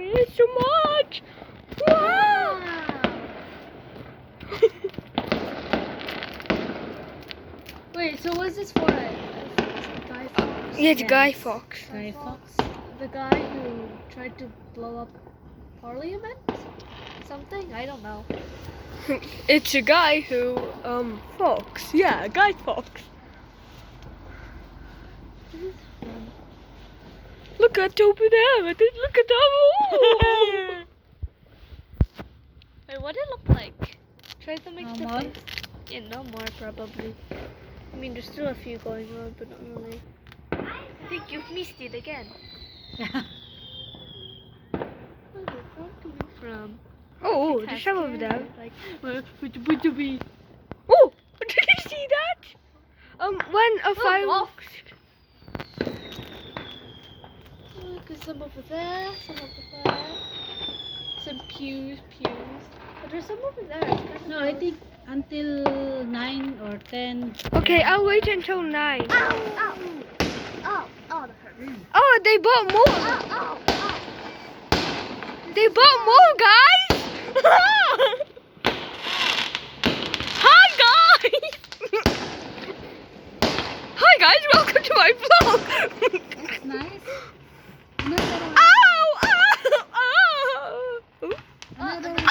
It's so much. Wow. Wait, so what's this for? Guy Fawkes? Yeah, it's Yes. Guy Fawkes. Guy Fawkes. The guy who tried to blow up Parliament? Something? I don't know. It's a guy who, Fawkes. Yeah, Guy Fawkes. Look at over there. Look at that. Wait, what did it look like? Try to make No the more? face. Yeah, no more probably. I mean, there's still a few going on, but not really. I think you've missed it again. Where's the phone coming from? Oh, It's there's some over there. Like, what to be? Oh, did you see that? When a fireworks. Look, there's some over there, some over there. Some pews. But there's some over there. It's kind of No, I think until 9 or 10. Okay, I'll wait until 9. Oh, that hurt. Oh, they bought more. Ow. They bought more, guys. Hi, guys. Hi, guys. Welcome to my vlog. That's nice. Another one. Ow! Another one.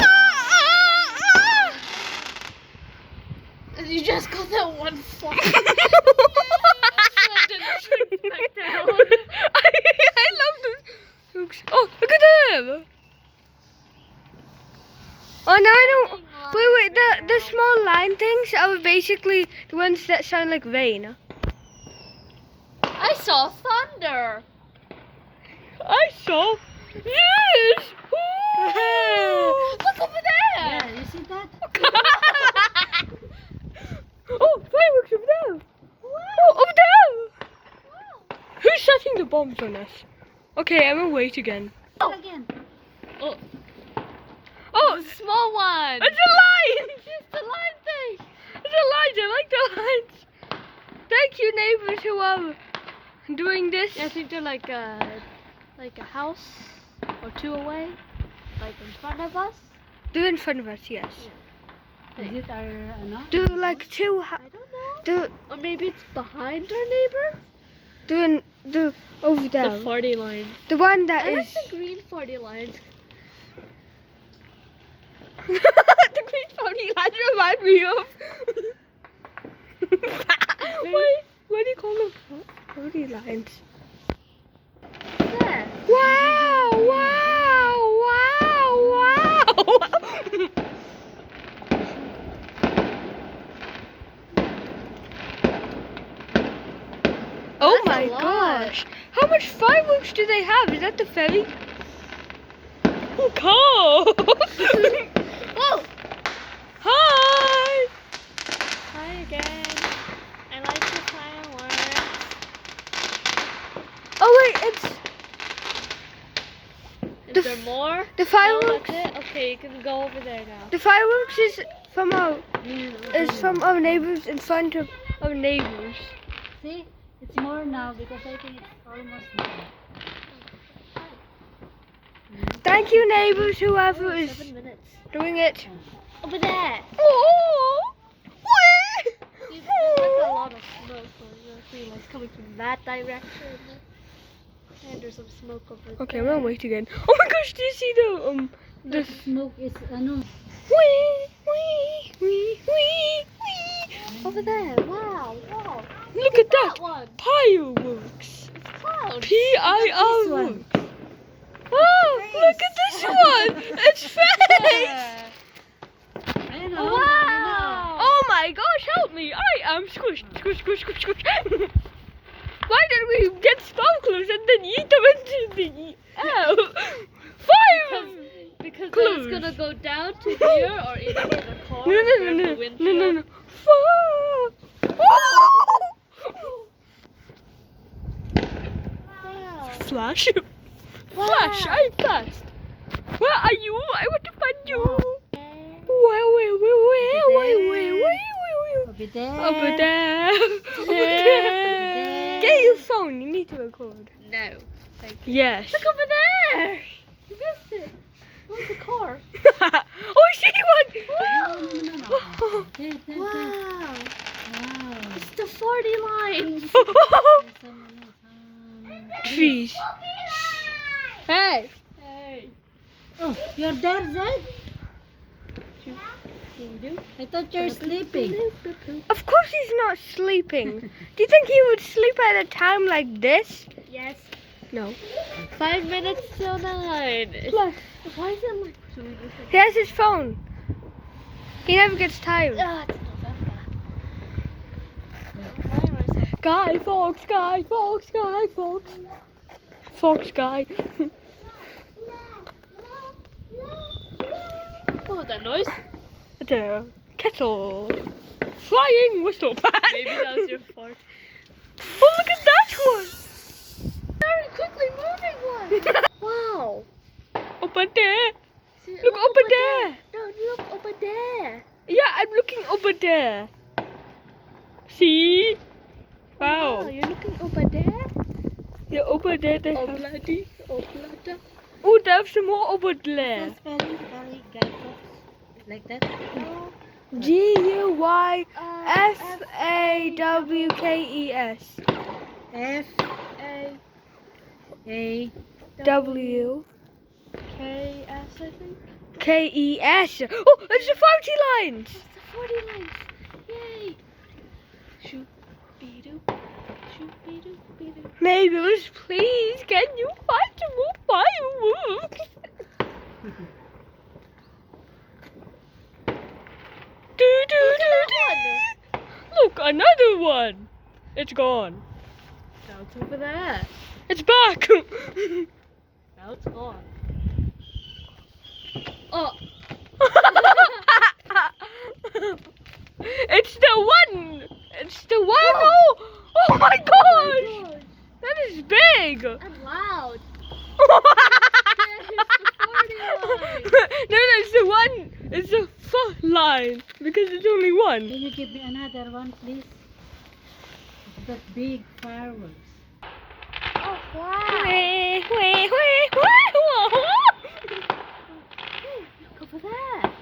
You just got that one fly. I love those. Oh, look at them. Oh, now I know. Wait. The small line things are basically the ones that sound like rain. I saw thunder. I saw. Yes. Ooh. Look over there. Yeah, you see that? Oh, fireworks over there. Oh, over there. Who's setting the bombs on us? Okay, I'm gonna wait again. Again. Oh, The small one. it's a line. It's the line thing. It's a line. I like the lines. Thank you, neighbors who are doing this. Yeah, I think they're like a house or two away, like in front of us. Do in front of us, yes. Is it our ano? Do like two. I don't know. Do Or maybe it's behind our neighbor. do over there. The 40 line. The one that I like is. the green 40 lines. The green pony lines remind me of. What do you call them? Pony lines. There. Wow! Oh That's a my lot. gosh! How much fireworks do they have? Is that the ferry? Cool! Whoa! Hi! Hi again. I like the fireworks. Oh wait, it's Is The there more? the No, fireworks. that's it? Okay, you can go over there now. The fireworks is from our neighbors in front of our neighbors. See? It's more now because I think it's almost done. Thank you, neighbors, whoever Oh, is 7 minutes. doing it. Over there. Oh! See, there's like a lot of smoke. So you see, like coming from that direction. And there's some smoke over there. Okay, I'm gonna wait again. Oh my gosh, do you see the The smoke is ano? wee. Over there. Wow. Look at that. one. Fireworks. It's clouds. P-I-R. one. Oh, look at this one. It's face. I know. Wow. Oh my gosh, help me. I am squished. Squish. Why did we get sparklers and then eat them into the air? Fire! Because Close. it's gonna go down to here or either in the car or in the windshield. No. Fire! Oh! Wow. Flash. Flash, I'm fast. Where are you? I want to find you. Where? Over there. Over there. Get your phone. You need to record. No. Thank you. Yes. Look over there. You missed Where's the car? Oh, I see No. There. Wow. Wow. It's the 40 lines. one! There's some Trees. Hey. Hey. Oh, you're there, Zed? I thought you're sleeping. Of course he's not sleeping. Do you think he would sleep at a time like this? Yes. No. 5 minutes till 9. Plus, Why is it like... he has his phone. He never gets tired. Ah, it's November. Guy Fawkes, Guy Fawkes, Guy Fawkes. Fawkes Guy. What was that noise? The kettle. Flying whistle. Maybe that was your fart. Oh, look at that one. Very quickly moving one. Wow. Over there. See, Look over there. No, look over there. Yeah, I'm looking over there. See? Wow. You're looking over there. Yeah, over there they have... Obladi. Oblada. Oh, there's some more over there. That's very guy. Like that. Guywkes. F A W K S I think. Kes. Oh, it's the 40 lines. It's the 40 lines. Yay. Shoot be doo. Shoot be doo be doo. Neighbors, please, can you find some more fireworks? Do. Look, another one. It's gone. Now it's over there. It's back. Now it's gone. Oh. It's the one. It's the one. Oh my gosh. That is big. And loud. No, it's the one. It's the fourth line because it's only one. Can you give me another one, please? That big fireworks. Oh wow. Look over there.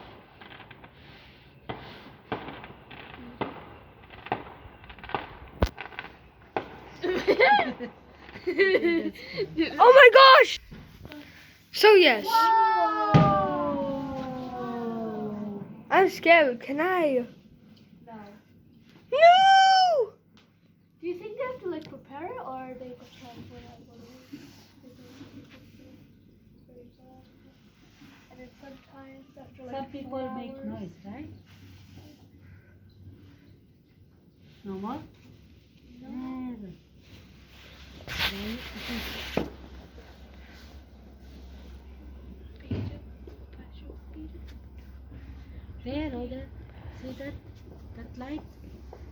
Oh my gosh! So yes, I'm scared. Can I? No. No! Do you think they have to like prepare it, or are they just trying to put it out? And then sometimes after like Some people 4 make hours, noise, right? No more? No. There, all that. See that light?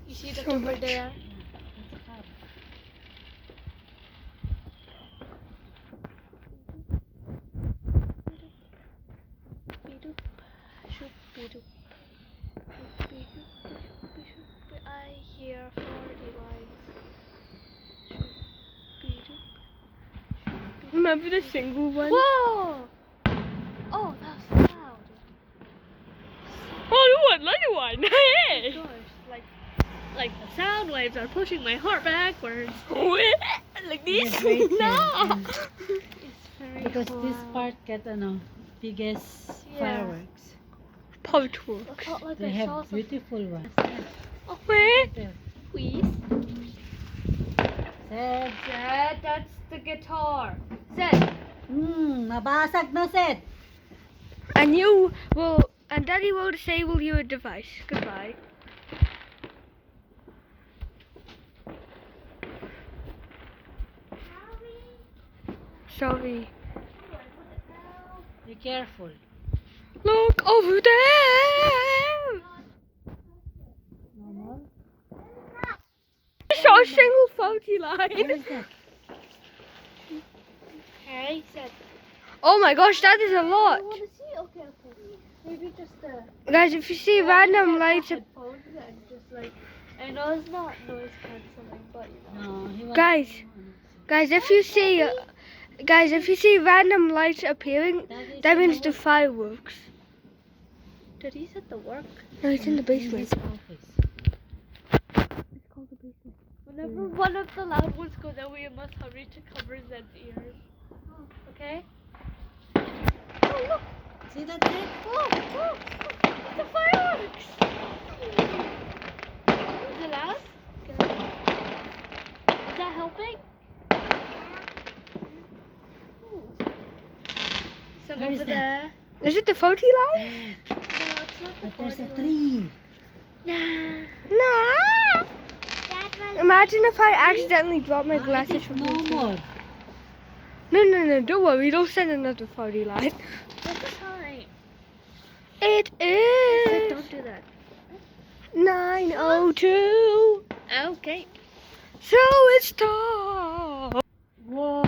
You see that over there? That's a car. I hear 40 lines. Remember the single one? Whoa! Oh, that was loud. Oh, look, another one. Hey. Gosh, like the sound waves are pushing my heart backwards. Like this? Yes, right there. No. It's very Because this loud. part get biggest Yeah. fireworks. Powerful. I felt like They I saw have something. beautiful ones. Oh, Where? There. please. Zed. Zed, that's the guitar. Zed. Mabasag na, Zed. And you will, and Daddy will disable your device. Goodbye. Sorry. Be careful. Look over there. No more? I saw a single 40 What line. is that? Hey, Zed. Oh my gosh, that is a lot. I want to see. Okay. Maybe just Guys, if you see random lights, headphones and just like. I know it's not noise cancelling, but you know. No, he wants Guys, if you see Guys, if you see random lights appearing, that means the fireworks. Did he set the work? No, it's in the basement. His office. It's called the basement. Whenever one of the loud ones goes out, we must hurry to cover Zed's ears. Okay? Oh, look! See that thing? Oh, oh! It's the fireworks! Is it loud? Good. Is that helping? Some Where is over that? there. Is it the 40 light? No, it's not the But there's a 40 tree. Nah. No. Imagine if I accidentally drop my Ah, glasses it is from no the more. No, don't worry. Don't send another 40 light. What's the time? It Zed, is don't do that. 9:02. Okay. So it's time. Whoa.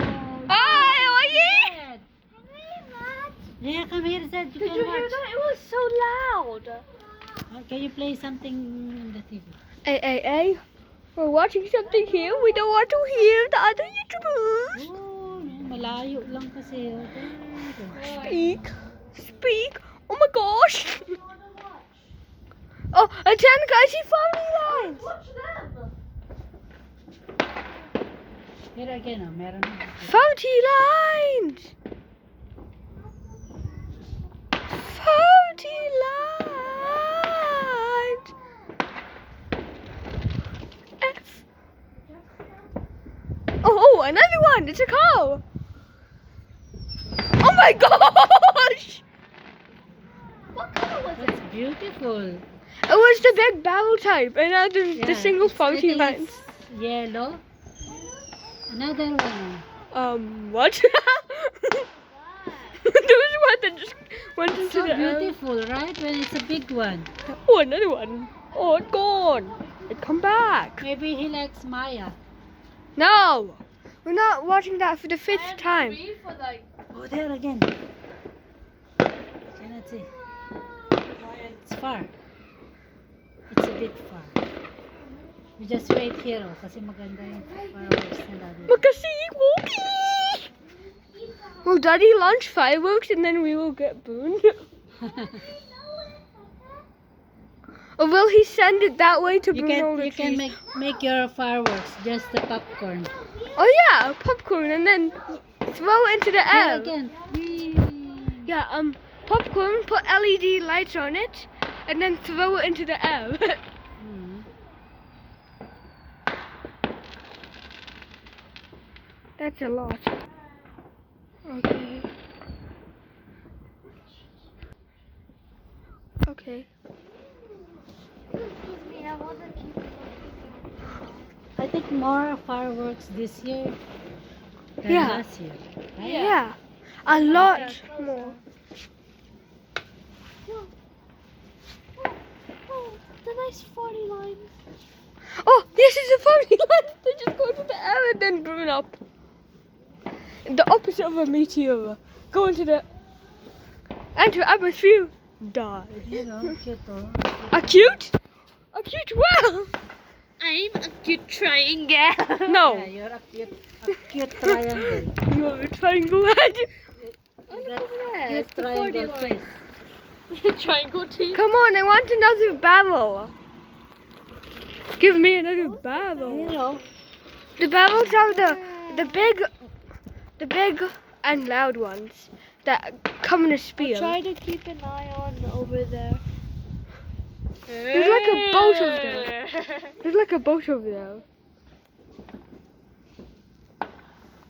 Oh, yeah. Yeah, come here, Zed. You Did can you watch. hear that? It was so loud. Can you play something on the TV? Hey. We're watching something here. We don't want to hear the other YouTubers. Oh, malayo lang kasi. Speak. Oh my gosh. Oh, and then guys, see family lines. Watch them. Here again, meron na. 40 lines. 40 lines. F. Oh, another one. It's a cow. Oh my gosh. What color was it? That's beautiful. It was the big barrel type, and now the Yeah, single I 40 think lines. it's yellow. Another one. What? There was one that just went It's into so the air. beautiful, right? When it's a big one. Oh, another one. Oh, it's gone. It come back. Maybe he likes Maya. No, we're not watching that for the 5th time. For like Oh, there again. Cannot see. It's far. It's a bit far. We just wait here, oh, kasi maganda yung fireworks nila dito. Makasi, will Daddy launch fireworks and then we will get burned? Or will he send it that way to burn all the You can trees? make your fireworks, just the popcorn. Oh yeah, popcorn and then throw it into the Here air. again. Yeah, popcorn, put LED lights on it, and then throw it into the air. Hmm. That's a lot. Okay. Okay. excuse me, I want to keep I think more fireworks this year than Yeah. last year. Right? Yeah. A lot more. Oh, the nice 40 lines. Oh, this is a funny line. They just go to the air and then burn up. The opposite of a meteor. Go into the atmosphere. Die. You know, cute, oh. A cute well. I'm a cute triangle. No. Yeah, you're a cute triangle. You're a triangle head. That cute triangle face. Triangle teeth. Come on, I want another barrel. Give me another barrel. You know, The barrels are the big and loud ones that come in a spear. Try to keep an eye on over there. There's like a boat over there. There's like a boat over there.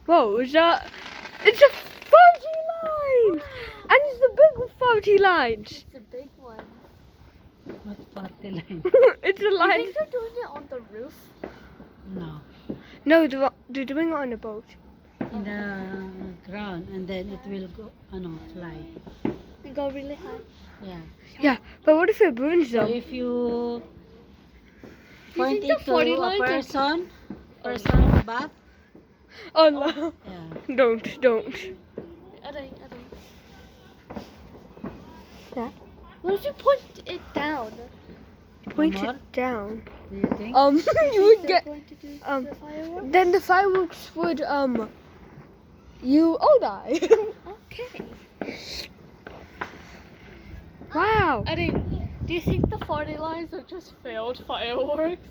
Whoa, is that? It's a 40 line! And it's the big 40 lines. It's a big one. not party line. It's a I line. think they're doing it on the roof. No, No, they're doing it on a boat. in the ground, and then it will go, fly. And go really high. Yeah. Yeah, but what if it burns So them? if you You point think it the to 40 a lines are- person back, Oh no. yeah. Don't. I don't. Yeah. What if you point it down? Point More? it down. Do you think? You would They're get. going to do um, the fireworks? Then the fireworks would you all die. Okay. Wow. I mean, do you think the 40 lines are just failed fireworks?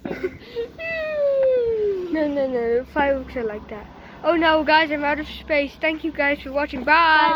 No. Fireworks are like that. Oh no, guys, I'm out of space. Thank you guys for watching. Bye.